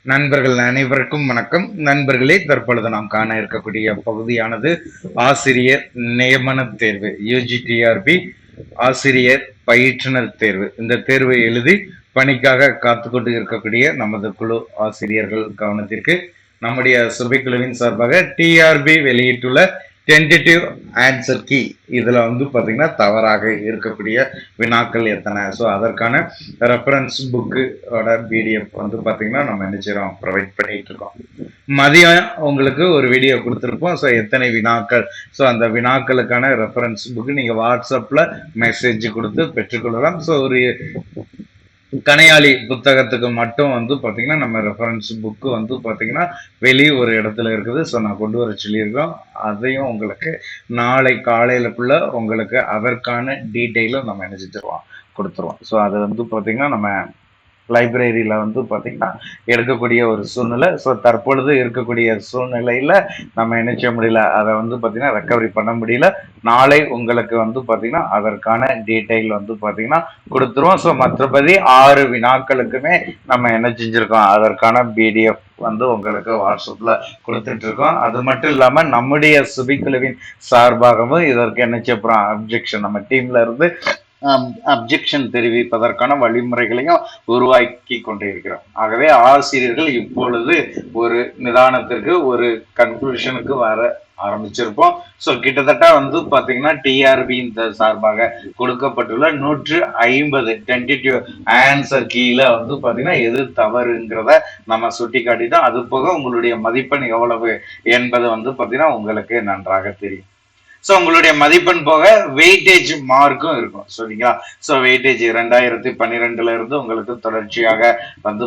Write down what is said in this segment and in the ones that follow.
நண்பர்கள் அனைவருக்கும் வணக்கம். நண்பர்களே, தற்பொழுது நாம் காண இருக்கக்கூடிய பகுதியானது ஆசிரியர் நியமன தேர்வு, யூஜிடிஆர்பி ஆசிரியர் பயிற்றுனர் தேர்வு. இந்த தேர்வை எழுதி பணிக்காக காத்துக்கொண்டு இருக்கக்கூடிய நமது குழு ஆசிரியர்கள் கவனத்திற்கு நம்முடைய சுபைக்குழுவின் சார்பாக டிஆர்பி வெளியிட்டுள்ள டென்டேட்டிவ் ஆன்சர் கீ இதுல பாத்தீங்கன்னா தவறாக இருக்கக்கூடிய வினாக்கள் எத்தனை, ஸோ அதற்கான ரெஃபரன்ஸ் புக்கோட பிடிஎஃப் பாத்தீங்கன்னா நம்ம என்ன செய்யறோம், ப்ரொவைட் பண்ணிட்டு இருக்கோம். மதியம் உங்களுக்கு ஒரு வீடியோ கொடுத்துருப்போம். ஸோ எத்தனை வினாக்கள், ஸோ அந்த வினாக்களுக்கான ரெஃபரன்ஸ் புக்கு நீங்க வாட்ஸ்அப்ல மெசேஜ் கொடுத்து பெற்றுக்கொள்ளலாம். ஸோ ஒரு கனையாளி புத்தகத்துக்கு மட்டும் பாத்தீங்கன்னா நம்ம ரெஃபரன்ஸ் புக்கு பாத்தீங்கன்னா வெளியே ஒரு இடத்துல இருக்குது. ஸோ நான் கொண்டு வர சொல்லியிருக்கோம். அதையும் உங்களுக்கு நாளை காலையிலக்குள்ள உங்களுக்கு அதற்கான டீட்டெயிலும் நம்ம என்ன செஞ்சிருவோம், கொடுத்துருவோம். ஸோ அது பாத்தீங்கன்னா நம்ம லைப்ரரியில பாத்தீங்கன்னா எடுக்கக்கூடிய ஒரு சூழ்நிலை. ஸோ தற்பொழுது இருக்கக்கூடிய சூழ்நிலையில நம்ம என்ன செய்ய முடியல, அதை பாத்தீங்கன்னா ரெக்கவரி பண்ண முடியல. நாளை உங்களுக்கு பாத்தீங்கன்னா அதற்கான டீட்டெயில் பாத்தீங்கன்னா கொடுத்துருவோம். ஸோ மற்றபடி 6 வினாக்களுக்குமே நம்ம என்ன செஞ்சிருக்கோம், அதற்கான பிடிஎஃப் உங்களுக்கு வாட்ஸ்அப்ல கொடுத்துட்டு இருக்கோம். அது மட்டும் இல்லாம நம்முடைய சுபிக்குழுவின் சார்பாகவும் இதற்கு என்ன செய்யப்படுறோம், அப்ஜெக்ஷன் நம்ம டீம்ல இருந்து அப்ஜெக்ஷன் தெரிவிப்பதற்கான வழிமுறைகளையும் உருவாக்கி கொண்டிருக்கிறோம். ஆகவே ஆசிரியர்கள் இப்பொழுது ஒரு நிதானத்திற்கு ஒரு கன்க்ளூஷனுக்கு வர ஆரம்பிச்சிருப்போம். ஸோ கிட்டத்தட்ட பாத்தீங்கன்னா டிஆர்பி இந்த சார்பாக கொடுக்கப்பட்டுள்ள 150 டென்டேட்டிவ் ஆன்சர் கீழே பாத்தீங்கன்னா எது தவறுங்கிறத நம்ம சுட்டி காட்டிட்டோம். அது போக உங்களுடைய மதிப்பெண் எவ்வளவு என்பது பாத்தீங்கன்னா உங்களுக்கு நன்றாக தெரியும். ஸோ உங்களுடைய மதிப்பெண் போக வெயிட்டேஜ் மார்க்கும் இருக்கும். சரிங்களா? ஸோ வெயிட்டேஜ் 2012 இருந்து உங்களுக்கு தொடர்ச்சியாக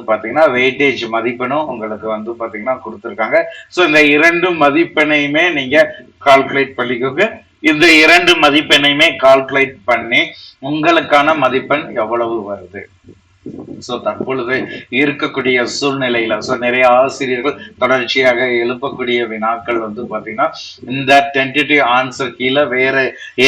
பாத்தீங்கன்னா வெயிட்டேஜ் மதிப்பெண்ணும் உங்களுக்கு பாத்தீங்கன்னா கொடுத்துருக்காங்க. ஸோ இந்த 2 மதிப்பெண்ணையுமே நீங்க கால்குலேட் பண்ணிக்கோங்க. இந்த 2 மதிப்பெண்ணையுமே கால்குலேட் பண்ணி உங்களுக்கான மதிப்பெண் எவ்வளவு வருது. ஸோ தற்பொழுது இருக்கக்கூடிய சூழ்நிலையில நிறைய ஆசிரியர்கள் தொடர்ச்சியாக எழுப்பக்கூடிய வினாக்கள் பாத்தீங்கன்னா இந்த டென்டேட்டிவ் ஆன்சர் கீழே வேற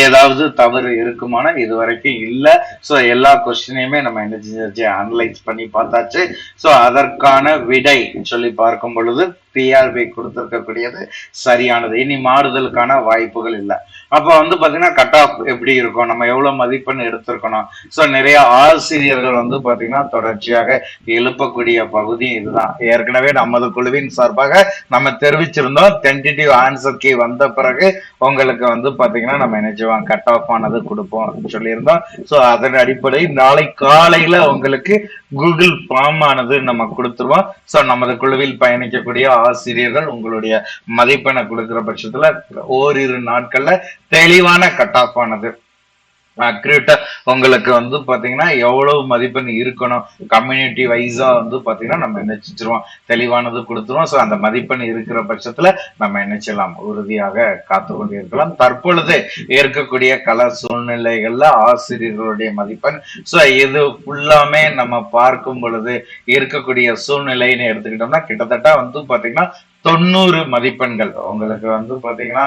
ஏதாவது தவறு இருக்குமான இதுவரைக்கும் இல்லை. ஸோ எல்லா கொஸ்டினையுமே நம்ம என்ன செஞ்சாச்சு, அனலைஸ் பண்ணி பார்த்தாச்சு. ஸோ அதற்கான விடை சொல்லி பார்க்கும் பொழுது டிஆர்பி கொடுத்திருக்கக்கூடியது சரியானது. இனி மாறுதலுக்கான வாய்ப்புகள் இல்லை. அப்ப பாத்தீங்கன்னா கட் ஆஃப் எப்படி இருக்கும், நம்ம எவ்வளவு மதிப்பெண் எடுத்திருக்கணும். ஸோ நிறைய ஆசிரியர்கள் பாத்தீங்கன்னா தொடர்ச்சியாக எழுப்பக்கூடிய பகுதி இதுதான். ஏற்கனவே நமது குழுவின் சார்பாக நம்ம தெரிவிச்சிருந்தோம். டென்டேட்டிவ் ஆன்சர் கீ வந்த பிறகு உங்களுக்கு பாத்தீங்கன்னா நம்ம நினைச்சுவோம் கட் ஆஃப் ஆனது கொடுப்போம் சொல்லியிருந்தோம். ஸோ அதன் அடிப்படையில் நாளை காலையில உங்களுக்கு கூகுள் ஃபார்ம் ஆனது நம்ம கொடுத்துருவோம். ஸோ நமது குழுவில் பயணிக்கக்கூடிய ஆசிரியர்கள் உங்களுடைய மதிப்பெண்ணை கொடுக்கிற பட்சத்துல ஓரிரு நாட்கள்ல தெளிவான கட் ஆஃப் ஆனது அக்யூரேட்டா உங்களுக்கு பாத்தீங்கன்னா எவ்வளவு மதிப்பெண் இருக்கணும் கம்யூனிட்டி வைஸா பாத்தீங்கன்னா நம்ம என்ன செஞ்சிருவோம், தெளிவானது கொடுத்துருவோம். ஸோ அந்த மதிப்பெண் இருக்கிற பட்சத்துல நம்ம என்ன செய்யலாம், உறுதியாக காத்து கொண்டு இருக்கலாம். தற்பொழுது இருக்கக்கூடிய கல சூழ்நிலைகள்ல ஆசிரியர்களுடைய மதிப்பெண் ஸோ இது ஃபுல்லாமே நம்ம பார்க்கும் பொழுது இருக்கக்கூடிய சூழ்நிலைன்னு எடுத்துக்கிட்டோம்னா கிட்டத்தட்ட பாத்தீங்கன்னா 90 மதிப்பெண்கள் உங்களுக்கு பாத்தீங்கன்னா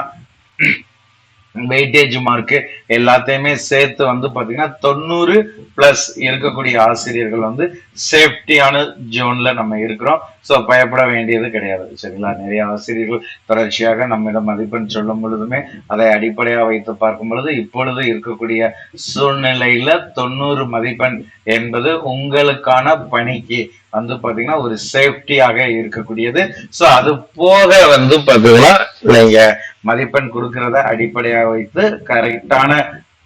வெயிட்டேஜ் மார்க் எல்லாத்தையுமே சேர்த்து பாத்தீங்கன்னா 90 பிளஸ் இருக்கக்கூடிய ஆசிரியர்கள் சேஃப்டியான ஜோன்ல நம்ம இருக்கிறோம். ஸோ பயப்பட வேண்டியது கிடையாது. சரிங்களா? நிறைய ஆசிரியர்கள் தொடர்ச்சியாக நம்மிடம் மதிப்பெண் சொல்லும் பொழுதுமே அதை அடிப்படையாக வைத்து பார்க்கும் பொழுது இப்பொழுது இருக்கக்கூடிய சூழ்நிலையில 90 மதிப்பெண் என்பது உங்களுக்கான பணிக்கு பாத்தீங்கன்னா ஒரு சேஃப்டியாக இருக்கக்கூடியது. ஸோ அது போக பாத்தீங்கன்னா நீங்க மதிப்பெண் கொடுக்கறத அடிப்படையாக வைத்து கரெக்டான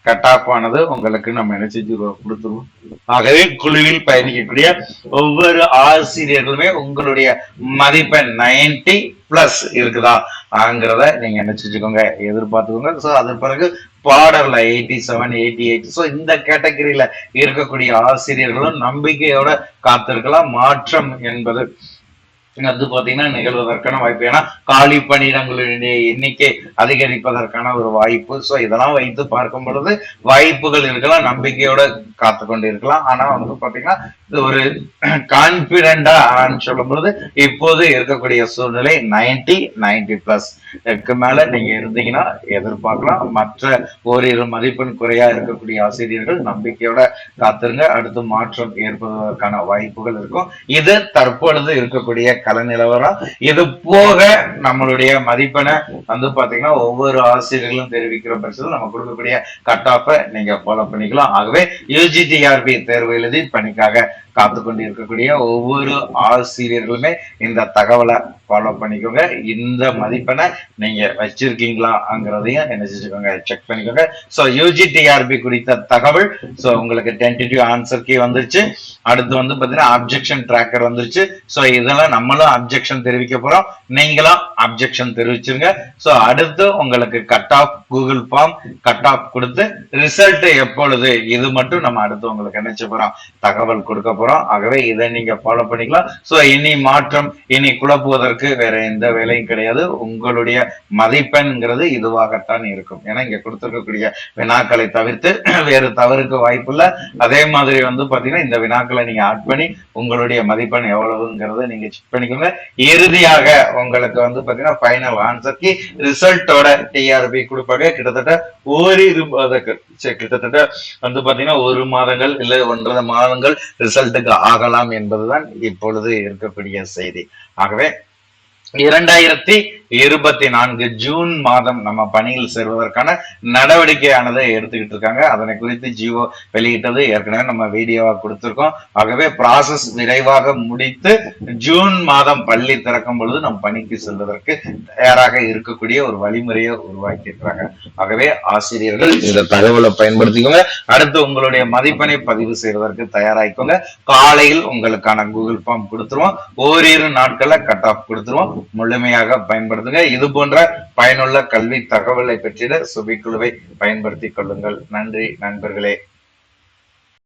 கட் ஆஃப் ஆனது உங்களுக்கு நம்ம என்ன செஞ்சு கொடுத்துருவோம். ஆகவே குழுவில் பயணிக்கக்கூடிய ஒவ்வொரு ஆசிரியர்களுமே உங்களுடைய மதிப்பெண் 90 பிளஸ் இருக்குதா ஆங்கிறத நீங்க என்ன செஞ்சுக்கோங்க, எதிர்பார்த்துக்கோங்க. ஸோ அதன் பிறகு பார்டர்ல 87, 88 ஸோ இந்த கேட்டகரியில இருக்கக்கூடிய ஆசிரியர்களும் நம்பிக்கையோட காத்திருக்கலாம். மாற்றம் என்பது வந்து பாத்தீங்கன்னா நிகழ்வதற்கான வாய்ப்பு. ஏன்னா காலி பணியிடங்களுடைய எண்ணிக்கை அதிகரிப்பதற்கான ஒரு வாய்ப்பு. சோ இதெல்லாம் வைத்து பார்க்கும் பொழுது வாய்ப்புகள் இருக்கலாம், நம்பிக்கையோட காத்து கொண்டு இருக்கலாம். ஆனா வந்து பாத்தீங்கன்னா இது ஒரு கான்பிடண்டா சொல்லும் பொழுது இப்போது இருக்கக்கூடிய சூழ்நிலை 90+ மேல நீங்க இருந்தீங்கன்னா எதிர்பார்க்கலாம். மற்ற ஓரிரு மதிப்பெண் குறையா இருக்கக்கூடிய ஆசிரியர்கள் நம்பிக்கையோட காத்திருங்க, அடுத்து மாற்றம் ஏற்படுவதற்கான வாய்ப்புகள் இருக்கும். இது தற்பொழுது இருக்கக்கூடிய கள நிலவரம். இது போக நம்மளுடைய மதிப்பெண்ணை வந்து பாத்தீங்கன்னா ஒவ்வொரு ஆசிரியர்களும் தெரிவிக்கிற பட்சத்தில் நம்ம கொடுக்கக்கூடிய கட் ஆஃப நீங்க ஃபாலோ பண்ணிக்கலாம். ஆகவே யூஜிடிஆர்பி தேர்வு எழுதி பணிக்காக காத்து கொண்டு இருக்கக்கூடிய ஒவ்வொரு ஆசிரியர்களுமே இந்த தகவலை ஃபாலோ பண்ணிக்கோங்க. இந்த மதிப்பெண்ணை நீங்க வச்சிருக்கீங்களாங்கிறதையும் என்ன செஞ்சுக்கோங்க, செக் பண்ணிக்கோங்க. சோ யூஜிடிஆர்பி குறித்த தகவல் சோ உங்களுக்கு டென்டேட்டிவ் ஆன்சர் கீ வந்துருச்சு. அடுத்து வந்து பாத்தீங்கன்னா அப்ஜெக்ஷன் ட்ராக்கர் வந்துருச்சு. சோ இதெல்லாம் நம்மளும் அப்ஜெக்ஷன் தெரிவிக்க போறோம், நீங்களும் அப்ஜெக்ஷன் தெரிவிச்சிருங்க. சோ அடுத்து உங்களுக்கு cut off Google form cut off கொடுத்து ரிசல்ட் எப்பொழுது, இது மட்டும் நம்ம அடுத்து உங்களுக்கு நினைச்சு போறோம் தகவல் கொடுக்க போறோம். ஆகவே இதை நீங்க ஃபாலோ பண்ணிக்கலாம். சோ இனி மாற்றம், இனி குழப்புவதற்கு வேற எந்த வேலையும் கிடையாது. உங்களுடைய மதிப்பெண்ங்கிறது இதுவாகத்தான் இருக்கும். ஏன்னா இங்க கொடுத்திருக்கக்கூடிய வினாக்களை தவிர்த்து வேறு தவறுக்கு வாய்ப்பு இல்லை. அதே மாதிரி வந்து பாத்தீங்கன்னா இந்த வினாக்களை நீங்க ஆட் பண்ணி உங்களுடைய மதிப்பெண் எவ்வளவுங்கிறத நீங்க செக் பண்ணிக்கோங்க. இறுதியாக உங்களுக்கு வந்து பாத்தீங்கன்னா ஃபைனல் ஆன்சருக்கு ரிசல்ட்டோட டிஆர்பி கொடுப்பாங்க. கிட்டத்தட்ட ஓரிரு கிட்டத்தட்ட வந்து பாத்தீங்கன்னா 1 மாதங்கள் இல்ல 1.5 மாதங்கள் ரிசல்ட்டுக்கு ஆகலாம் என்பதுதான் இப்பொழுது இருக்கக்கூடிய செய்தி. ஆகவே 2024 ஜூன் மாதம் நம்ம பணியில் சேர்வதற்கான நடவடிக்கையானதை எடுத்துக்கிட்டு இருக்காங்க. அதனை குறித்து ஜியோ வெளியிட்டது ஏற்கனவே நம்ம வீடியோவா கொடுத்திருக்கோம். ஆகவே ப்ராசஸ் விரைவாக முடித்து ஜூன் மாதம் பள்ளி திறக்கும் பொழுது நம் பணிக்கு செல்வதற்கு தயாராக இருக்கக்கூடிய ஒரு வழிமுறையை உருவாக்கி இருக்காங்க. ஆகவே ஆசிரியர்கள் இந்த தகவலை பயன்படுத்திக்கோங்க. அடுத்து உங்களுடைய மதிப்பெண்ணை பதிவு செய்வதற்கு தயாராகிக்கோங்க. காலையில் உங்களுக்கான கூகுள் ஃபார்ம் கொடுத்துருவோம், ஓரிரு நாட்கள்ல கட் ஆஃப் கொடுத்துருவோம். முழுமையாக பயன்படுத்துங்க. இது போன்ற பயனுள்ள கல்வி தகவலை பெற்றிட சுபிக்குழுவை பயன்படுத்திக் கொள்ளுங்கள். நன்றி நண்பர்களே.